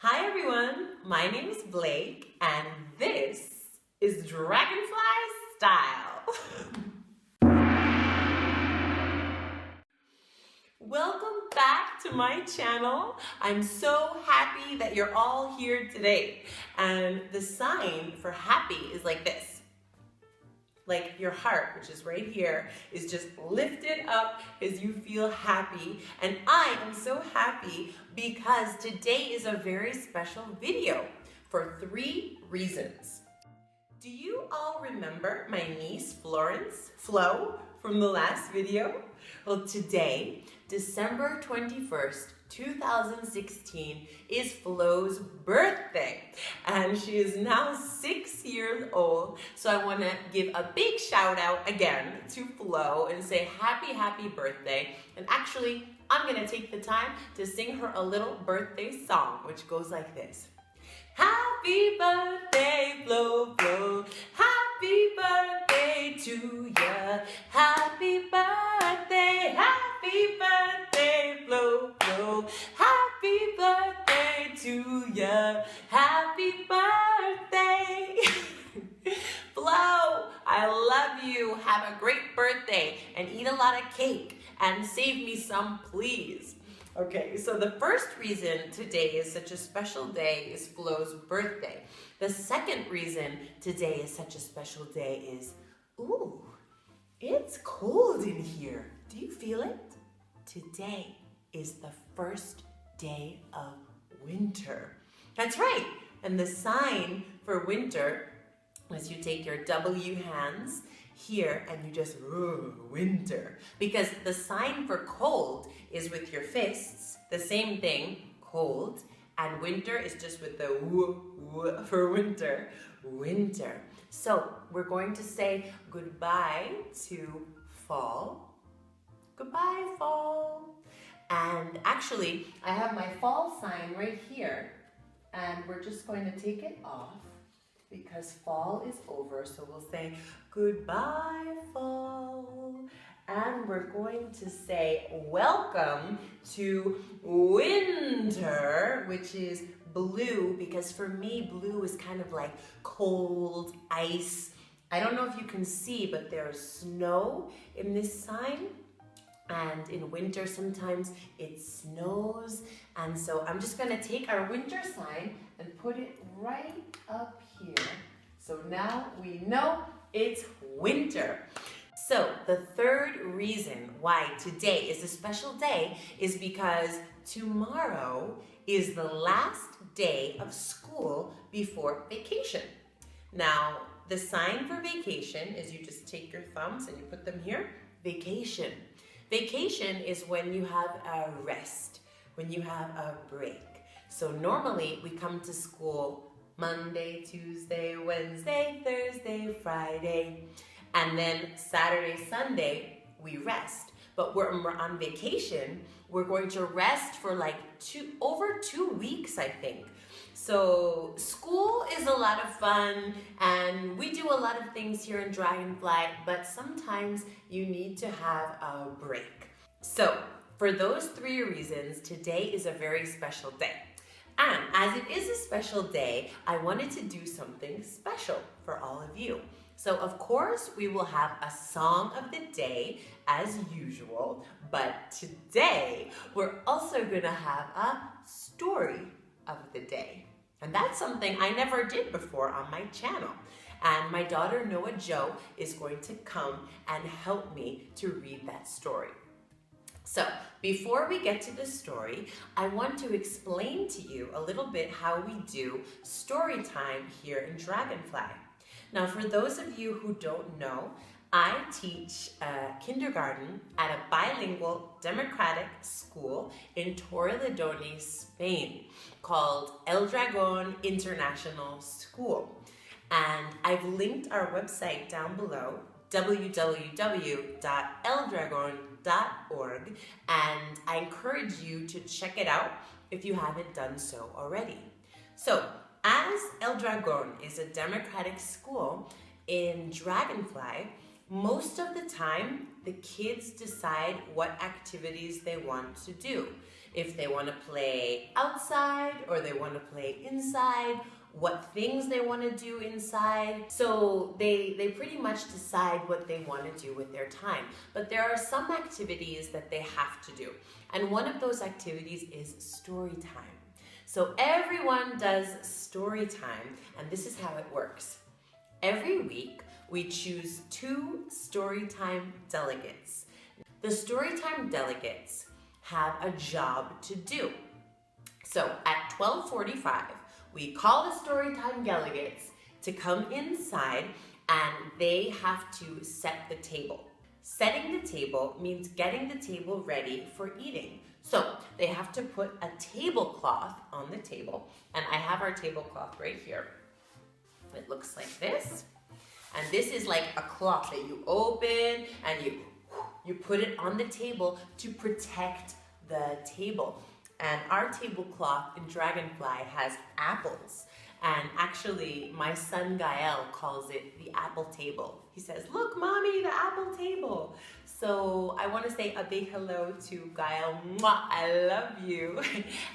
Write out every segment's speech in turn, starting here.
Hi everyone, my name is Blake and this is Dragonfly Style. Welcome back to my channel. I'm so happy that you're all here today. And the sign for happy is like this. Like your heart, which is right here, is just lifted up as you feel happy. And I am so happy because today is a very special video for 3 reasons. Do you all remember my niece Flo, from the last video? Well, today, December 21st, 2016 is Flo's birthday, and she is now 6 years old. So I want to give a big shout out again to Flo and say happy birthday. And actually, I'm going to take the time to sing her a little birthday song, which goes like this. Happy birthday, Flo, Flo. Happy birthday to ya. Happy birthday, Flo, Flo. Happy birthday to ya. Happy birthday. Flo, I love you. Have a great birthday and eat a lot of cake and save me some, please. Okay, so the first reason today is such a special day is Flo's birthday. The second reason today is such a special day is, ooh, it's cold in here. Do you feel it? Today is the first day of winter. That's right. And the sign for winter is you take your W hands here and you just winter, because the sign for cold is with your fists, the same thing, cold, and winter is just with the w for winter, winter. So we're going to say goodbye to fall. Goodbye, fall. And actually, I have my fall sign right here, and we're just going to take it off because fall is over. So we'll say goodbye, fall. And we're going to say welcome to winter, which is blue, because for me, blue is kind of like cold, ice. I don't know if you can see, but there's snow in this sign. And in winter, sometimes it snows. And so I'm just gonna take our winter sign and put it right up here. So now we know it's winter. So the third reason why today is a special day is because tomorrow is the last day of school before vacation. Now, the sign for vacation is you just take your thumbs and you put them here, vacation. Vacation is when you have a rest, when you have a break. So normally we come to school Monday, Tuesday, Wednesday, Thursday, Friday, and then Saturday, Sunday, we rest. But when we're on vacation, we're going to rest for like over 2 weeks, I think. So school is a lot of fun and we do a lot of things here in Dragonfly, but sometimes you need to have a break. So for those 3 reasons, today is a very special day. And as it is a special day, I wanted to do something special for all of you. So of course, we will have a song of the day as usual, but today we're also gonna have a story of the day. And that's something I never did before on my channel. And my daughter Noa Jo is going to come and help me to read that story. So before we get to the story, I want to explain to you a little bit how we do story time here in Dragonfly. Now, for those of you who don't know, I teach kindergarten at a bilingual democratic school in Torrelodones, Spain, called El Dragón International School. And I've linked our website down below, www.eldragon.org, and I encourage you to check it out if you haven't done so already. So, as El Dragón is a democratic school in Dragonfly, most of the time the kids decide what activities they want to do. if they want to play outside or they want to play inside, what things they want to do inside. So they pretty much decide what they want to do with their time. But there are some activities that they have to do. And one of those activities is story time. So everyone does story time, and this is how it works. Every week, we choose 2 storytime delegates. The storytime delegates have a job to do. So at 12:45, we call the storytime delegates to come inside, and they have to set the table. Setting the table means getting the table ready for eating. So they have to put a tablecloth on the table, and I have our tablecloth right here. It looks like this, and this is like a cloth that you open and you put it on the table to protect the table. And our tablecloth in Dragonfly has apples. And actually, my son Yael calls it the apple table. He says, "Look, Mommy, the apple table." So I want to say a big hello to Yael. Mwah, I love you.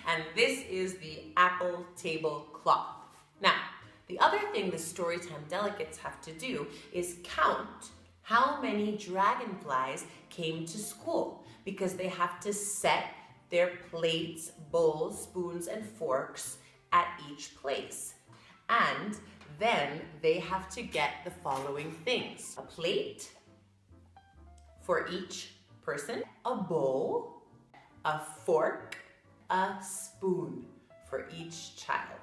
And this is the apple tablecloth. Now, the other thing the storytime delegates have to do is count how many dragonflies came to school, because they have to set their plates, bowls, spoons, and forks at each place. And then they have to get the following things: a plate for each person, a bowl, a fork, a spoon for each child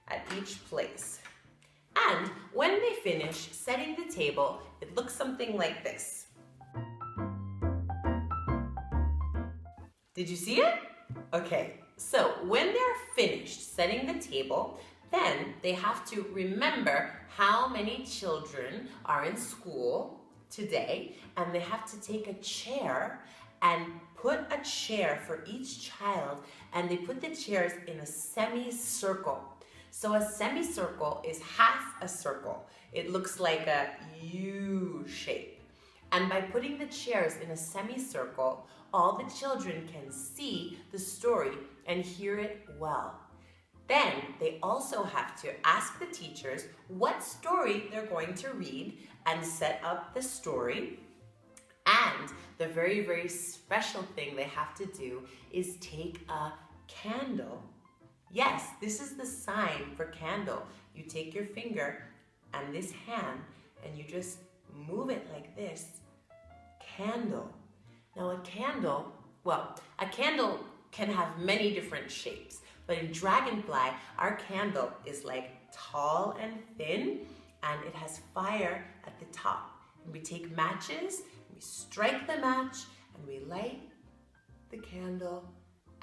at each place. And when they finish setting the table, it looks something like this. Did you see it? Okay, so when they're finished setting the table, then they have to remember how many children are in school today, and they have to take a chair and put a chair for each child, and they put the chairs in a semicircle. So a semicircle is half a circle. It looks like a U shape. And by putting the chairs in a semicircle, all the children can see the story and hear it well. Then they also have to ask the teachers what story they're going to read and set up the story. And the very, very special thing they have to do is take a candle. Yes, this is the sign for candle. You take your finger and this hand and you just move it like this. Candle. Now a candle can have many different shapes, but in Dragonfly, our candle is like tall and thin, and it has fire at the top. And we take matches, we strike the match, and we light the candle,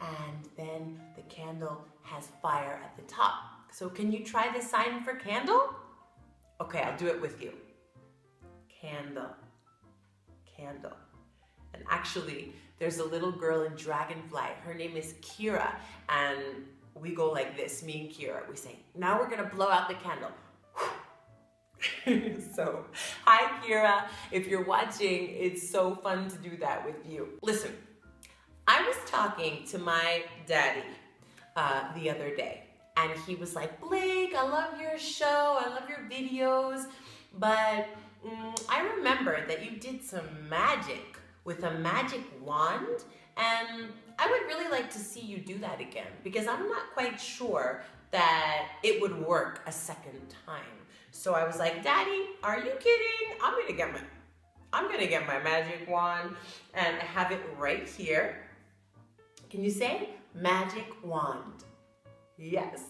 and then the candle has fire at the top. So can you try the sign for candle? Okay, I'll do it with you. Candle, candle. And actually, there's a little girl in Dragonfly. Her name is Kira, and we go like this, me and Kira. We say, now we're gonna blow out the candle. So, hi Kira. If you're watching, it's so fun to do that with you. Listen, I was talking to my daddy the other day, and he was like, Blake, I love your show, I love your videos, but I remember that you did some magic with a magic wand, and I would really like to see you do that again, because I'm not quite sure that it would work a second time. So I was like, Daddy, are you kidding? I'm gonna get my magic wand, and I have it right here. Can you say magic wand? Yes.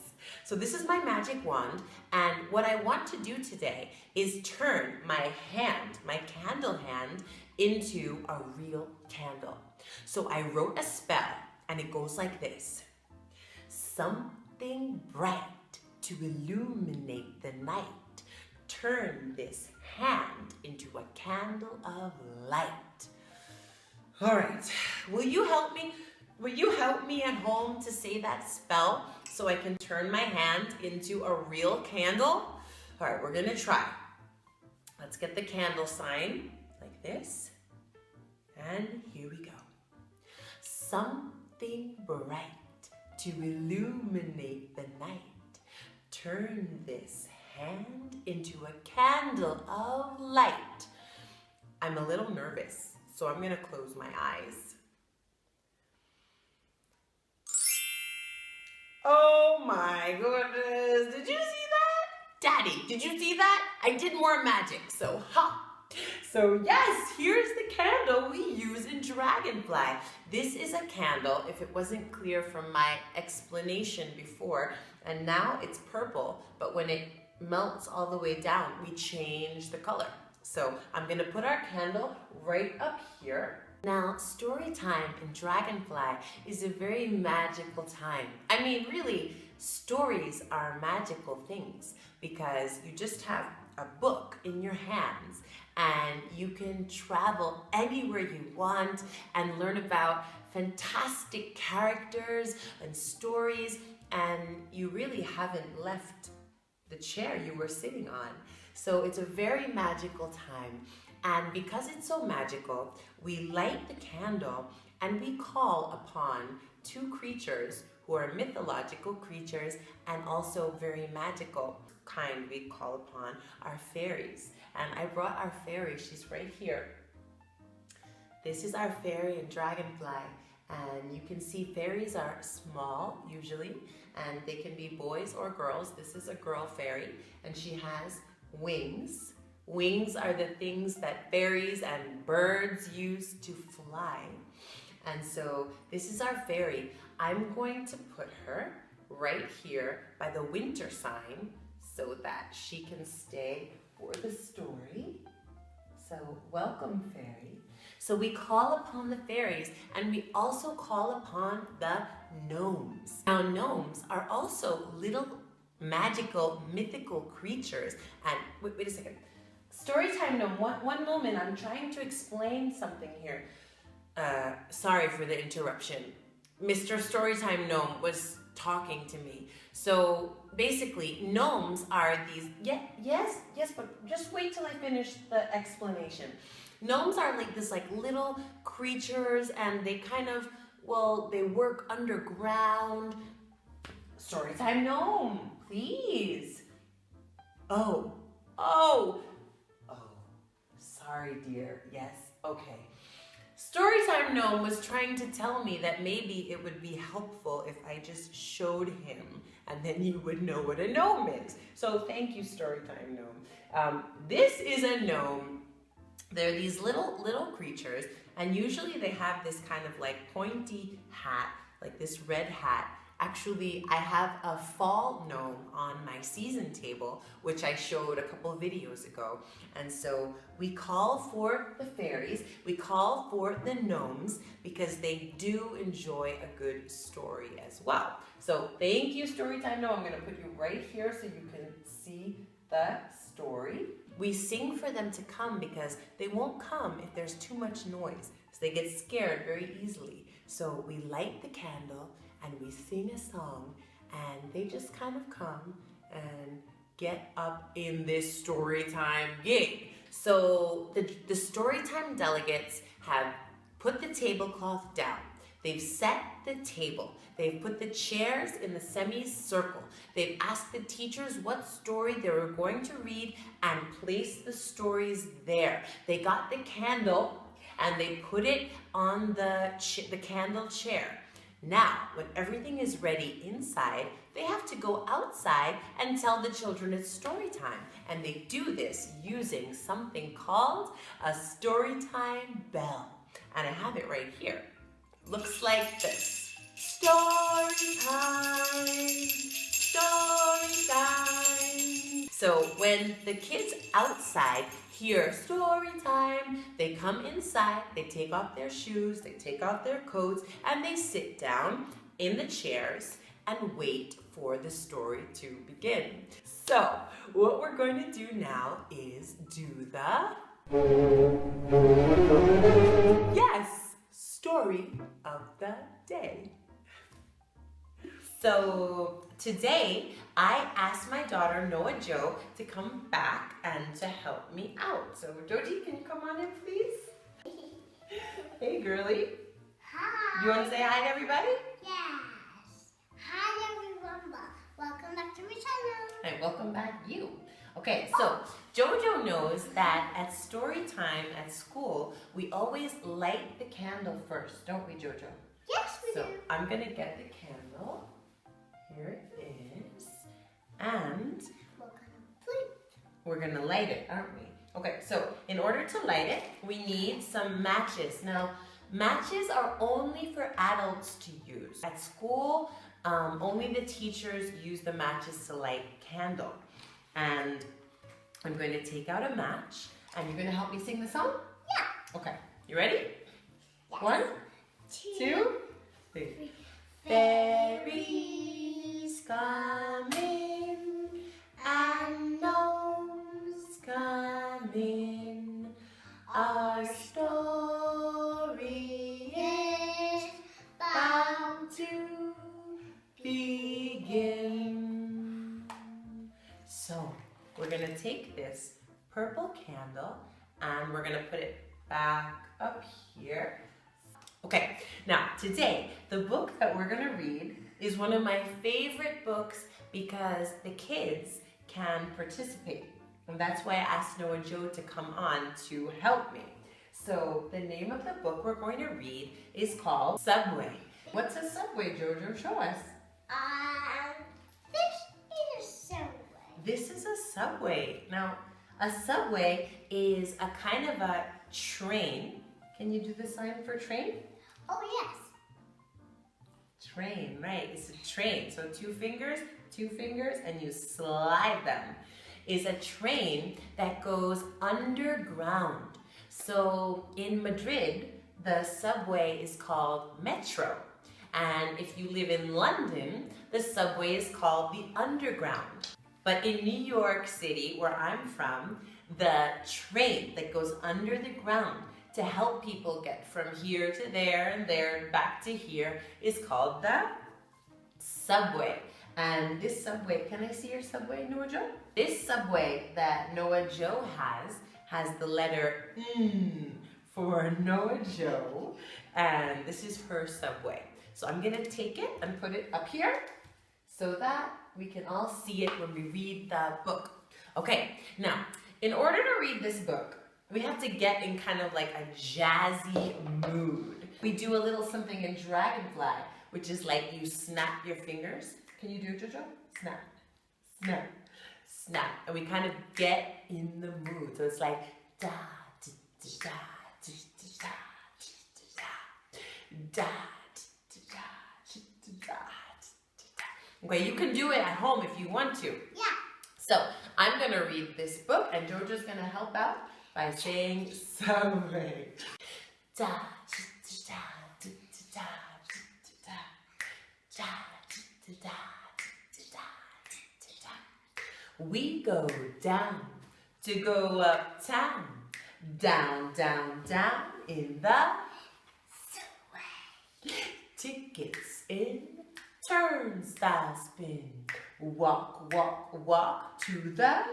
So this is my magic wand, and what I want to do today is turn my hand, my candle hand, into a real candle. So I wrote a spell, and it goes like this. Something bright to illuminate the night. Turn this hand into a candle of light. All right, will you help me? Will you help me at home to say that spell so I can turn my hand into a real candle? All right, we're gonna try. Let's get the candle sign like this. And here we go. Something something bright to illuminate the night. Turn this hand into a candle of light. I'm a little nervous, so I'm gonna close my eyes. Oh my goodness, did you see that? Daddy, did you see that? I did more magic, so ha! So yes, here's the candle we use in Dragonfly. This is a candle, if it wasn't clear from my explanation before, and now it's purple, but when it melts all the way down, we change the color. So I'm gonna put our candle right up here. Now, story time in Dragonfly is a very magical time. I mean, really, stories are magical things because you just have a book in your hands and you can travel anywhere you want and learn about fantastic characters and stories, and you really haven't left the chair you were sitting on. So it's a very magical time. And because it's so magical, we light the candle and we call upon two creatures who are mythological creatures and also very magical kind. We call upon our fairies. And I brought our fairy, she's right here. This is our fairy in Dragonfly. And you can see fairies are small usually, and they can be boys or girls. This is a girl fairy, and she has wings. Wings are the things that fairies and birds use to fly. And so this is our fairy. I'm going to put her right here by the winter sign so that she can stay for the story. So welcome, fairy. So we call upon the fairies, and we also call upon the gnomes. Now gnomes are also little magical, mythical creatures. And wait a second. Storytime gnome, one moment, I'm trying to explain something here. Sorry for the interruption. Mr. Storytime Gnome was talking to me. So basically, gnomes are these, yes, but just wait till I finish the explanation. Gnomes are like this little creatures, and they kind of, well, they work underground. Storytime Gnome, please. Oh, sorry, dear. Yes, okay. Storytime Gnome was trying to tell me that maybe it would be helpful if I just showed him, and then you would know what a gnome is. So thank you, Storytime Gnome. This is a gnome. They're these little creatures, and usually they have this kind of pointy hat, like this red hat. Actually, I have a fall gnome on my season table, which I showed a couple of videos ago. And so we call for the fairies, we call for the gnomes, because they do enjoy a good story as well. So thank you, Storytime Gnome. I'm gonna put you right here so you can see the story. We sing for them to come because they won't come if there's too much noise. So they get scared very easily. So we light the candle and we sing a song, and they just kind of come and get up in this storytime gig. So the storytime delegates have put the tablecloth down. They've set the table. They've put the chairs in the semicircle. They've asked the teachers what story they were going to read and placed the stories there. They got the candle and they put it on the candle chair. Now, when everything is ready inside, they have to go outside and tell the children it's story time. And they do this using something called a storytime bell. And I have it right here. Looks like this. Story time, story time. So when the kids outside hear story time, they come inside, they take off their shoes, they take off their coats, and they sit down in the chairs and wait for the story to begin. So what we're going to do now is do the story of the day. So today I asked my daughter Noa Jo to come back and to help me out. So Joji, can you come on in, please? Hey girly. Hi. You want to say hi to everybody? Yes. Hi everyone. Welcome back to my channel. And welcome back you. Okay, so JoJo knows that at story time at school, we always light the candle first, don't we, JoJo? Yes, we do. So I'm going to get the candle. Here it is. And we're going to light it, aren't we? Okay, so in order to light it, we need some matches. Now, matches are only for adults to use. At school, only the teachers use the matches to light candle. And I'm going to take out a match, and you're going to help me sing the song? Yeah. Okay, you ready? Yes. 1, 2, 3. Fairies coming and gnomes coming. Our story is bound to begin. So, we're going to take this purple candle and we're going to put it back up here. Okay, now today, the book that we're going to read is one of my favorite books because the kids can participate. And that's why I asked Noa Jo to come on to help me. So the name of the book we're going to read is called Subway. What's a subway, JoJo? Show us. This is a subway. This is a subway. Now, a subway is a kind of a train. Can you do the sign for train? Oh, yes. Train, right. It's a train. So two fingers, and you slide them. Is a train that goes underground. So in Madrid, the subway is called Metro. And if you live in London, the subway is called the Underground. But in New York City, where I'm from, the train that goes under the ground to help people get from here to there and there and back to here is called the subway. And this subway, can I see your subway, Noa Jo? This subway that Noa Jo has the letter N for Noa Jo, and this is her subway. So I'm gonna take it and put it up here so that we can all see it when we read the book. Okay, now, in order to read this book, we have to get in kind of like a jazzy mood. We do a little something in Dragonfly, which is like you snap your fingers. Can you do it, JoJo? Snap, snap, snap. And we kind of get in the mood. So it's like da, da, da, da, da, da, da, da. Okay, you can do it at home if you want to. Yeah. So I'm gonna read this book and JoJo's gonna help out by saying subway. Da, da, da, da, da, da, da, da, da. We go down to go uptown, down, down, down in the subway. Tickets in, turnstile spin, walk, walk, walk to the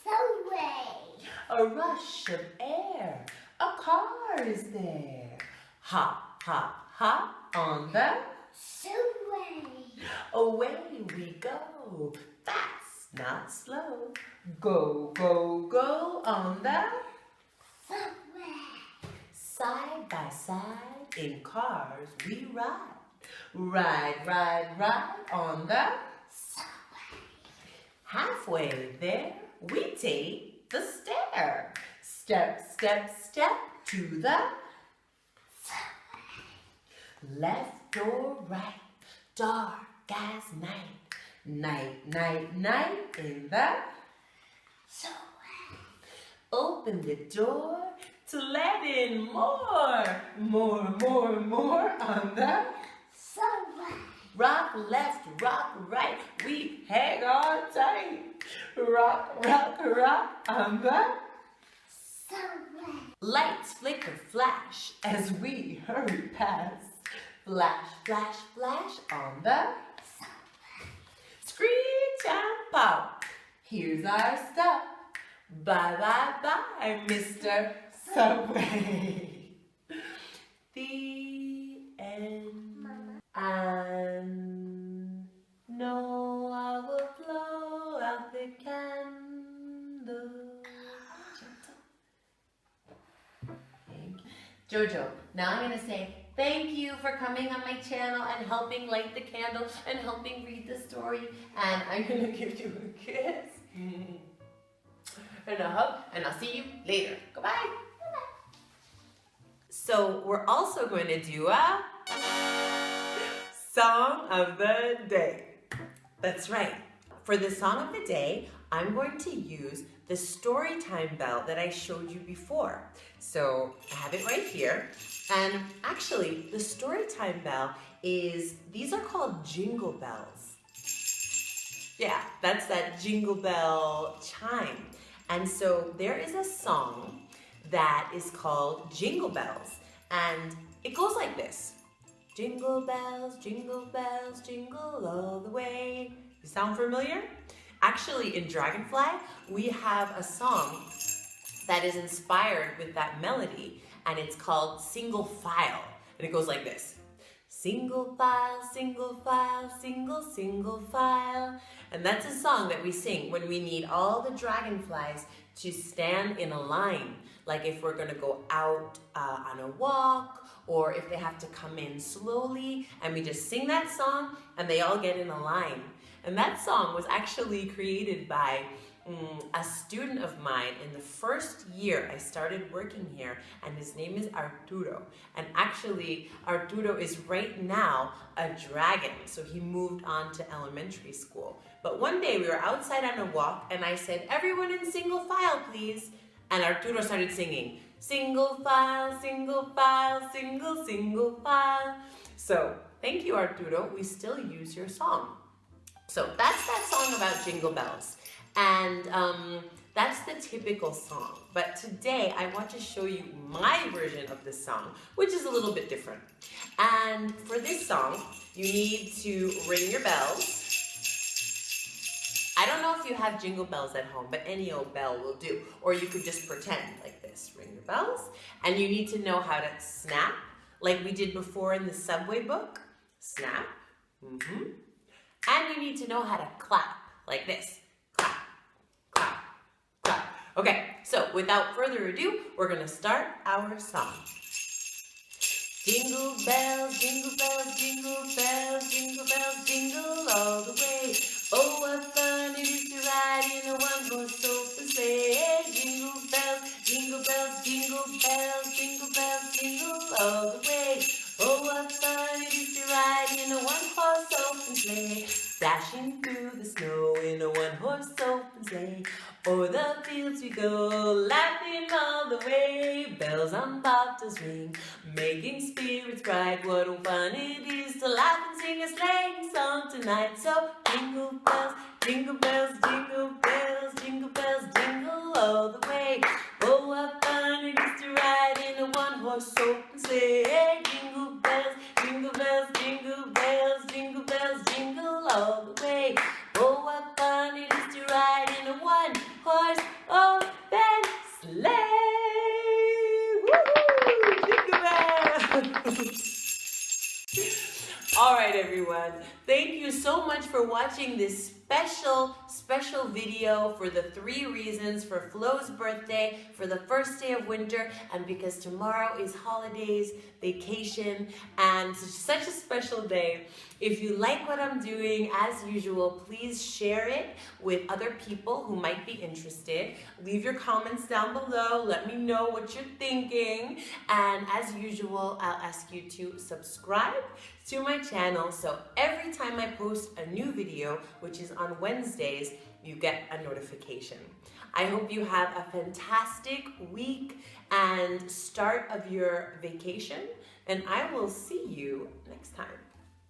subway. A rush of air, a car is there. Hop, hop, hop on the subway. Away we go, fast, not slow. Go, go, go on the subway. Side by side in cars we ride. Ride, ride, ride on the subway. Halfway there we take the stair. Step, step, step to the subway. Left or right, dark as night. Night, night, night in the subway. Open the door to let in more. More, more, more on the subway. Rock left, rock right, we hang on tight. Rock, rock, rock on the subway. Lights flicker, flash as we hurry past. Flash, flash, flash on the subway. Screech and pop, here's our stop. Bye, bye, bye, Mr. Subway. The end. Jojo, now I'm going to say thank you for coming on my channel and helping light the candle and helping read the story. And I'm going to give you a kiss. And a hug. And I'll see you later. Goodbye. Bye-bye. So we're also going to do a song of the day. That's right. For the song of the day, I'm going to use the story time bell that I showed you before. So I have it right here. And actually, the story time bell these are called jingle bells. Yeah, that's that jingle bell chime. And so there is a song that is called Jingle Bells. And it goes like this. Jingle bells, jingle all the way. You sound familiar? Actually, in Dragonfly, we have a song that is inspired with that melody, and it's called Single File. And it goes like this. Single file, single file. And that's a song that we sing when we need all the dragonflies to stand in a line. Like if we're gonna go out on a walk, or if they have to come in slowly, and we just sing that song and they all get in a line. And that song was actually created by a student of mine in the first year I started working here, and his name is Arturo. And actually, Arturo is right now a dragon, so he moved on to elementary school. But one day we were outside on a walk, and I said, everyone in single file, please. And Arturo started singing, single file, single file. So thank you, Arturo. We still use your song. So that's that song about jingle bells. And that's the typical song. But today I want to show you my version of this song, which is a little bit different. And for this song, you need to ring your bells. I don't know if you have jingle bells at home, but any old bell will do. Or you could just pretend like this. Ring your bells. And you need to know how to snap, like we did before in the subway book. Snap. And you need to know how to clap, like this. Clap, clap, clap. Okay, so without further ado, we're going to start our song. Jingle bells, jingle bells, jingle bells, jingle bells, jingle all the way. Oh, what fun it is to ride in a one-horse open sleigh. Jingle bells, jingle bells, jingle bells, jingle bells, jingle all the way. Oh, what fun it is to ride in a one-horse open sleigh. Dashing through the snow in a one-horse open sleigh. O'er the fields we go, laughing all the way. Bells on bobtails ring, making spirits bright. What fun it is to laugh and sing a sleighing song tonight. So jingle bells, jingle bells, jingle bells, jingle bells, jingle all the way. Oh, what fun it is to ride in a one-horse open sleigh. Jingle bells, jingle bells, jingle bells, jingle bells, jingle all the way. Oh, what fun it is to ride in a one-horse open sleigh. Woohoo! Jingle bells! All right, everyone. Thank you so much for watching this special video for the 3 reasons for Flo's birthday, for the first day of winter, and because tomorrow is holidays, vacation, and such a special day. If you like what I'm doing, as usual, please share it with other people who might be interested. Leave your comments down below. Let me know what you're thinking. And as usual, I'll ask you to subscribe to my channel so every time I post a new video, which is on Wednesdays, you get a notification. I hope you have a fantastic week and start of your vacation, and I will see you next time.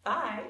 Bye.